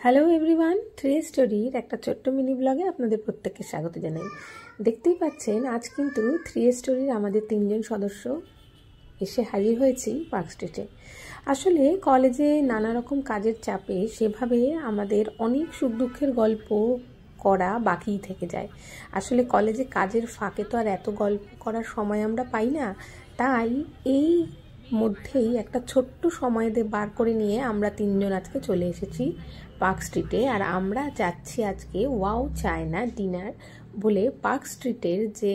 Hello everyone, three স্টোরির একটা ছোট্ট মিনি ব্লগে আপনাদের প্রত্যেককে স্বাগত জানাই। দেখতেই পাচ্ছেন আজ কিন্তু থ্রি স্টোরির আমাদের 3জন সদস্য এসে হাজির হয়েছি পার্ক স্ট্রিটে। আসলে কলেজে নানা রকম কাজের চাপে সেভাবে আমাদের অনেক সুখ দুঃখের গল্প করা বাকিই থেকে যায়। আসলে কলেজে কাজের ফাঁকে তো আর এত গল্প করার সময় আমরা পাই না, তাই এই মধ্যেই একটা ছোট্ট সময় বার করে নিয়ে আমরা 3জন আজকে চলে এসেছি পার্ক স্ট্রিটে। আর আমরা যাচ্ছি আজকে ওয়াও চায়না ডিনার বলে পার্ক স্ট্রিটের যে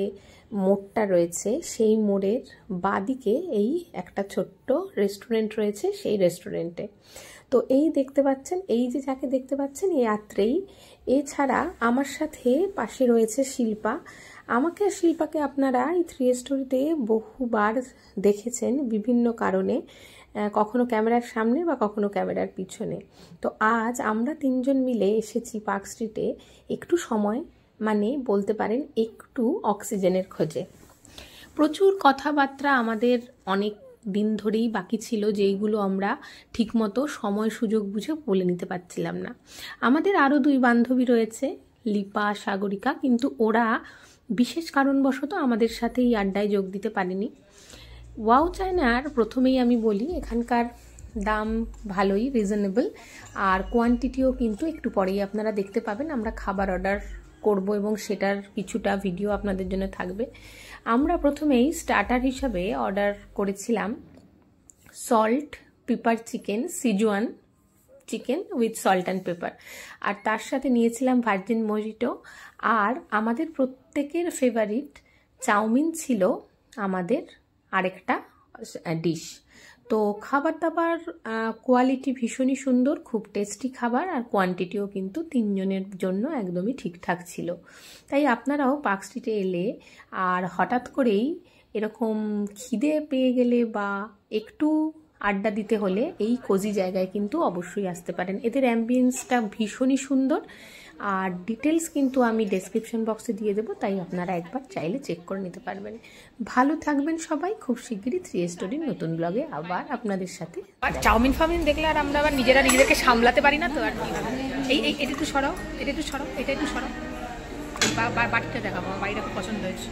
মোড়টা রয়েছে সেই মোড়ের বাঁদিকে এই একটা ছোট্ট রেস্টুরেন্ট রয়েছে, সেই রেস্টুরেন্টে। তো এই দেখতে পাচ্ছেন, এই যে যাকে দেখতে পাচ্ছেন এই আত্রেই। এছাড়া আমার সাথে পাশে রয়েছে শিল্পা। আমাকে আর শিল্পাকে আপনারা এই থ্রি স্টোরিতে বহুবার দেখেছেন বিভিন্ন কারণে, কখনো ক্যামেরার সামনে বা কখনো ক্যামেরার পিছনে। তো আজ আমরা 3জন মিলে এসেছি পার্ক স্ট্রিটে একটু সময়, মানে বলতে পারেন একটু অক্সিজেনের খোঁজে। প্রচুর কথাবার্তা আমাদের অনেক দিন ধরেই বাকি ছিল, যেইগুলো আমরা ঠিকমতো সময় সুযোগ বুঝে বলে নিতে পারছিলাম না। আমাদের আরও 2 বান্ধবী রয়েছে, লিপা, সাগরিকা, কিন্তু ওরা বিশেষ কারণবশত আমাদের সাথে এই আড্ডায় যোগ দিতে পারেনি। ওয়াও চায়নার প্রথমেই আমি বলি এখানকার দাম ভালোই রিজনেবল, আর কোয়ান্টিটিও কিন্তু একটু পরেই আপনারা দেখতে পাবেন। আমরা খাবার অর্ডার করব এবং সেটার কিছুটা ভিডিও আপনাদের জন্য থাকবে। আমরা প্রথমেই স্টার্টার হিসাবে অর্ডার করেছিলাম salt pepper chicken, Szechuan chicken with salt and pepper, আর তার সাথে নিয়েছিলাম ভার্জিন মোজিটো। আর আমাদের প্রত্যেকের ফেভারিট চাউমিন ছিল আমাদের আরেকটা ডিশ। তো খাবার দাবার কোয়ালিটি ভীষণই সুন্দর, খুব টেস্টি খাবার, আর কোয়ান্টিটিও কিন্তু 3জনের জন্য একদমই ঠিকঠাক ছিল। তাই আপনারাও পার্ক স্ট্রিটে এলে আর হঠাৎ করেই এরকম খিদে পেয়ে গেলে বা একটু আড্ডা দিতে হলে এই কোজি জায়গায় কিন্তু অবশ্যই আসতে পারেন। এদের অ্যাম্বিয়েন্সটা ভীষণই সুন্দর, আর ডিটেলস কিন্তু আমি ডেসক্রিপশন বক্সে দিয়ে দেবো, তাই আপনারা একবার চাইলে চেক করে নিতে পারবেন। ভালো থাকবেন সবাই, খুব শিগগিরই থ্রি স্টোরির নতুন ব্লগে আবার আপনাদের সাথে। আর চাউমিন ফাউমিন দেখলে আর আমরা আবার নিজেদেরকে সামলাতে পারি না তো। আর এটা একটু সরাও, এটা একটু সরাও, এটা একটু সরাও, বাটিটা দেখাবো, আমার বাড়িটা খুব পছন্দ হয়েছে।